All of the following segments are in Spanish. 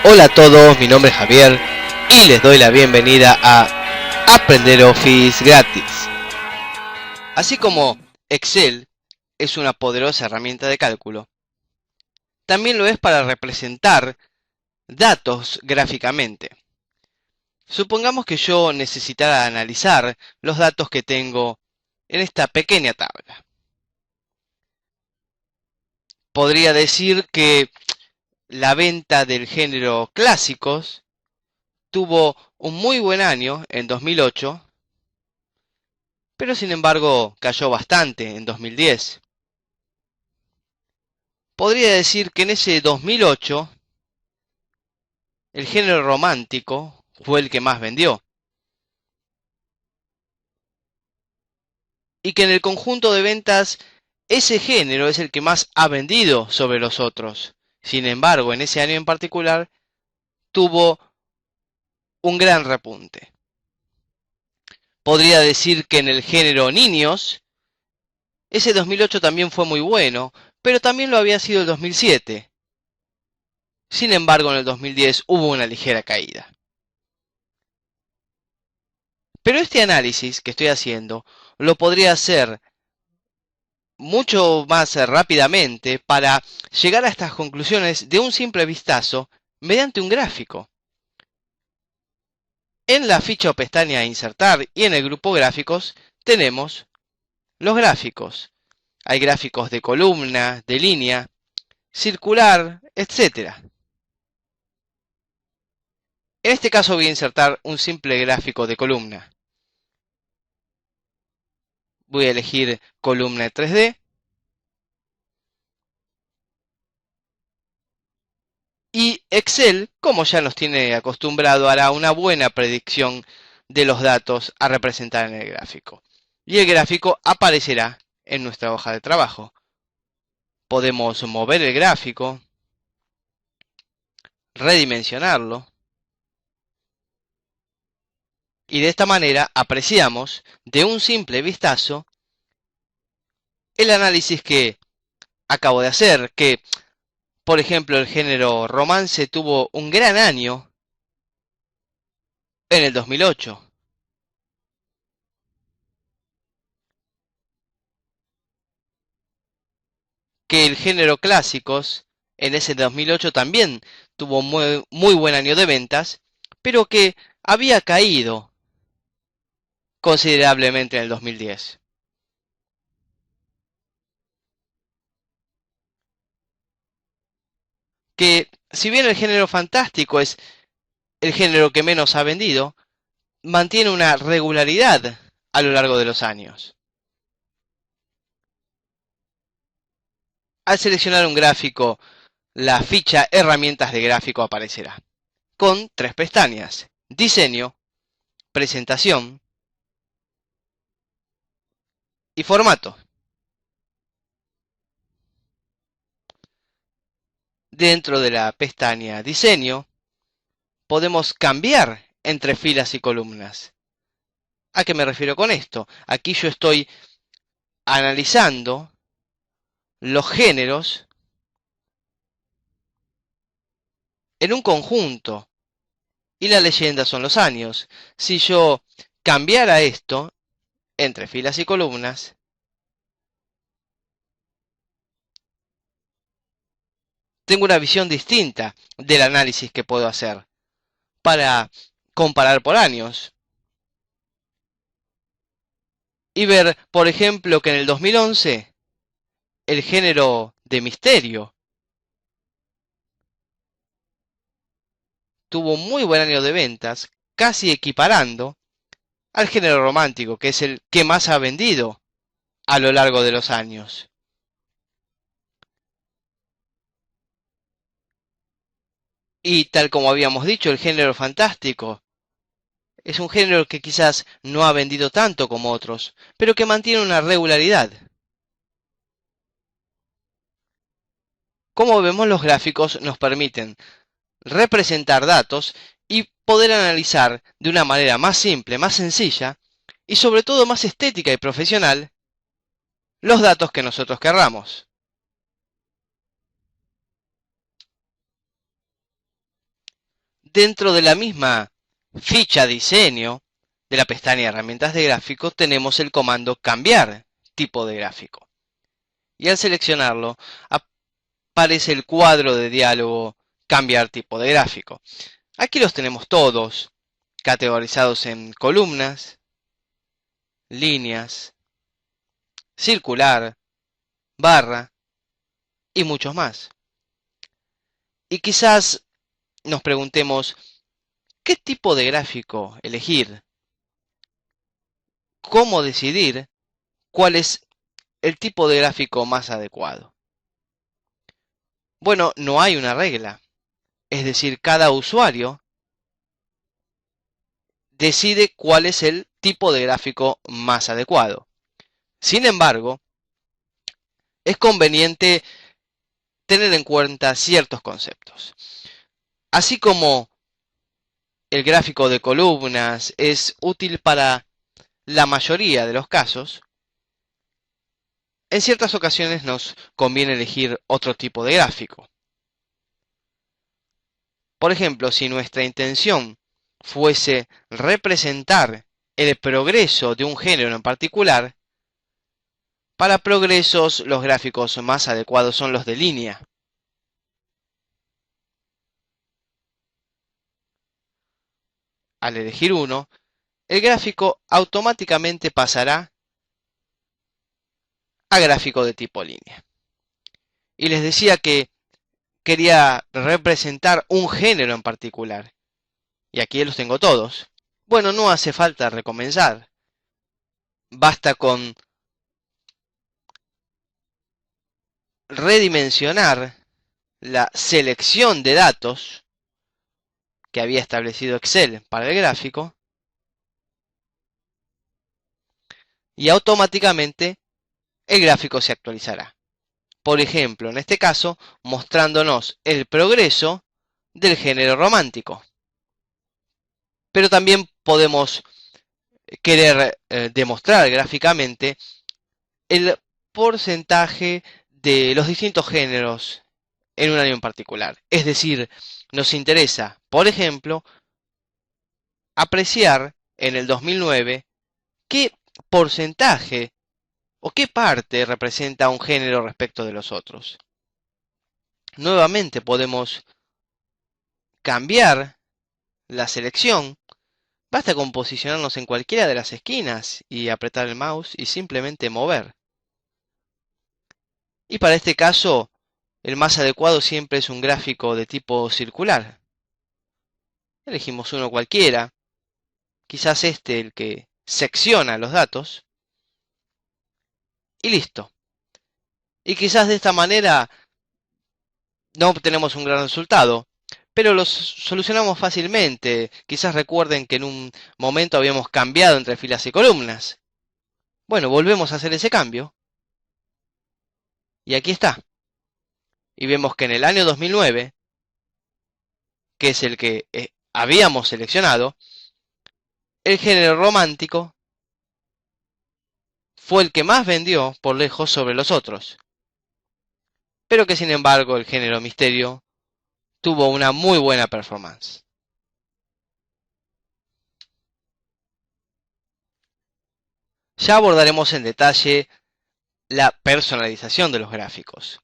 Hola a todos, mi nombre es Javier y les doy la bienvenida a Aprender Office gratis. Así como Excel es una poderosa herramienta de cálculo, también lo es para representar datos gráficamente. Supongamos que yo necesitara analizar los datos que tengo en esta pequeña tabla. Podría decir que la venta del género clásicos tuvo un muy buen año en 2008, pero sin embargo cayó bastante en 2010. Podría decir que en ese 2008 el género romántico fue el que más vendió, y que en el conjunto de ventas ese género es el que más ha vendido sobre los otros. Sin embargo, en ese año en particular tuvo un gran repunte. Podría decir que en el género niños ese 2008 también fue muy bueno, pero también lo había sido el 2007. Sin embargo, en el 2010 hubo una ligera caída. Pero este análisis que estoy haciendo lo podría hacer mucho más rápidamente para llegar a estas conclusiones de un simple vistazo mediante un gráfico. En la ficha o pestaña Insertar y en el grupo Gráficos tenemos los gráficos. Hay gráficos de columna, de línea, circular, etc. En este caso voy a insertar un simple gráfico de columna. Voy a elegir columna 3D. Y Excel, como ya nos tiene acostumbrado, hará una buena predicción de los datos a representar en el gráfico. Y el gráfico aparecerá en nuestra hoja de trabajo. Podemos mover el gráfico, redimensionarlo, y de esta manera apreciamos de un simple vistazo el análisis que acabo de hacer, que por ejemplo el género romance tuvo un gran año en el 2008. Que el género clásicos en ese 2008 también tuvo muy buen año de ventas, pero que había caído considerablemente en el 2010. Que si bien el género fantástico es el género que menos ha vendido, mantiene una regularidad a lo largo de los años. Al seleccionar un gráfico, la ficha Herramientas de gráfico aparecerá, con tres pestañas: Diseño, Presentación y Formato. Dentro de la pestaña Diseño, podemos cambiar entre filas y columnas. ¿A qué me refiero con esto? Aquí yo estoy analizando los géneros en un conjunto y la leyenda son los años. Si yo cambiara esto entre filas y columnas, tengo una visión distinta del análisis que puedo hacer para comparar por años y ver, por ejemplo, que en el 2011 el género de misterio tuvo un muy buen año de ventas, casi equiparando al género romántico, que es el que más ha vendido a lo largo de los años. Y tal como habíamos dicho, el género fantástico es un género que quizás no ha vendido tanto como otros, pero que mantiene una regularidad. Como vemos, los gráficos nos permiten representar datos y poder analizar de una manera más simple, más sencilla y sobre todo más estética y profesional los datos que nosotros querramos. dentro de la misma ficha diseño de la pestaña herramientas de gráfico tenemos el comando cambiar tipo de gráfico. Y al seleccionarlo aparece el cuadro de diálogo cambiar tipo de gráfico. Aquí los tenemos todos categorizados en columnas, líneas, circular, barra y muchos más. Y quizás nos preguntemos, ¿qué tipo de gráfico elegir? ¿Cómo decidir cuál es el tipo de gráfico más adecuado? Bueno, no hay una regla. Es decir, cada usuario decide cuál es el tipo de gráfico más adecuado. Sin embargo, es conveniente tener en cuenta ciertos conceptos. Así como el gráfico de columnas es útil para la mayoría de los casos, en ciertas ocasiones nos conviene elegir otro tipo de gráfico. Por ejemplo, si nuestra intención fuese representar el progreso de un género en particular, para progresos los gráficos más adecuados son los de línea. Al elegir uno, el gráfico automáticamente pasará a gráfico de tipo línea. Y les decía que quería representar un género en particular. Y aquí los tengo todos. Bueno, no hace falta recomenzar. Basta con redimensionar la selección de datos que había establecido Excel para el gráfico y automáticamente el gráfico se actualizará. Por ejemplo, en este caso, mostrándonos el progreso del género romántico. Pero también podemos querer demostrar gráficamente el porcentaje de los distintos géneros en un año en particular. Es decir, nos interesa, por ejemplo, apreciar en el 2009 qué porcentaje o qué parte representa un género respecto de los otros. Nuevamente podemos cambiar la selección. Basta con posicionarnos en cualquiera de las esquinas y apretar el mouse y simplemente mover. Y para este caso, el más adecuado siempre es un gráfico de tipo circular. Elegimos uno cualquiera, quizás este el que secciona los datos, y listo. Y quizás de esta manera no obtenemos un gran resultado, pero los solucionamos fácilmente. Quizás recuerden que en un momento habíamos cambiado entre filas y columnas. Bueno, volvemos a hacer ese cambio. Y aquí está. Y vemos que en el año 2009, que es el que habíamos seleccionado, el género romántico fue el que más vendió por lejos sobre los otros. Pero que sin embargo el género misterio tuvo una muy buena performance. Ya abordaremos en detalle la personalización de los gráficos.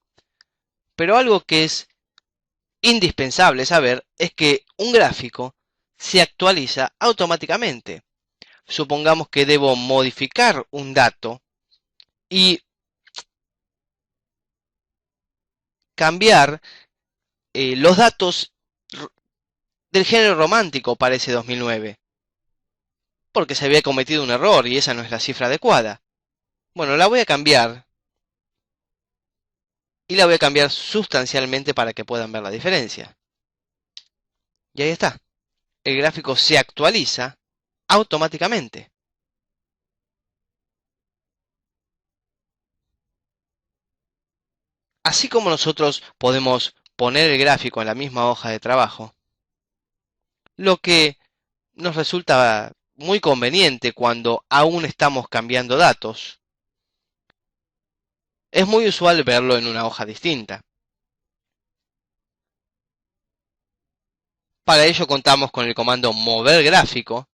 Pero algo que es indispensable saber es que un gráfico se actualiza automáticamente. Supongamos que debo modificar un dato y cambiar los datos del género romántico para ese 2009. Porque se había cometido un error y esa no es la cifra adecuada. Bueno, la voy a cambiar. Y la voy a cambiar sustancialmente para que puedan ver la diferencia. Y ahí está. El gráfico se actualiza automáticamente. Así como nosotros podemos poner el gráfico en la misma hoja de trabajo, lo que nos resulta muy conveniente cuando aún estamos cambiando datos, es muy usual verlo en una hoja distinta. Para ello contamos con el comando mover gráfico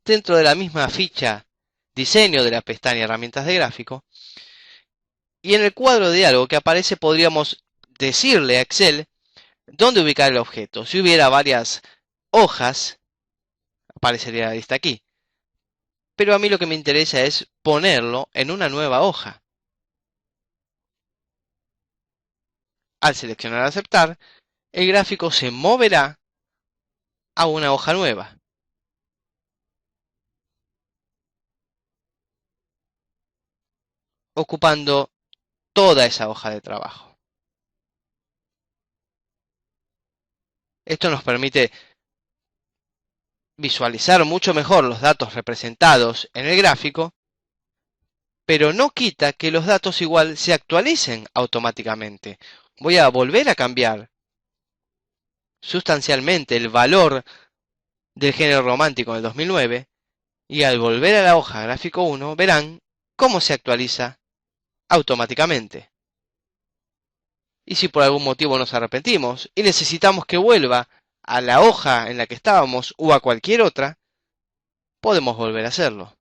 dentro de la misma ficha diseño de la pestaña herramientas de gráfico, y en el cuadro de diálogo que aparece podríamos decirle a Excel dónde ubicar el objeto. Si hubiera varias hojas, aparecería la lista aquí. Pero a mí lo que me interesa es ponerlo en una nueva hoja. Al seleccionar aceptar, el gráfico se moverá a una hoja nueva, ocupando toda esa hoja de trabajo. Esto nos permite visualizar mucho mejor los datos representados en el gráfico, pero no quita que los datos igual se actualicen automáticamente. Voy a volver a cambiar sustancialmente el valor del género romántico en el 2009, y al volver a la hoja gráfico 1 verán cómo se actualiza automáticamente. Y si por algún motivo nos arrepentimos y necesitamos que vuelva a la hoja en la que estábamos o a cualquier otra, podemos volver a hacerlo.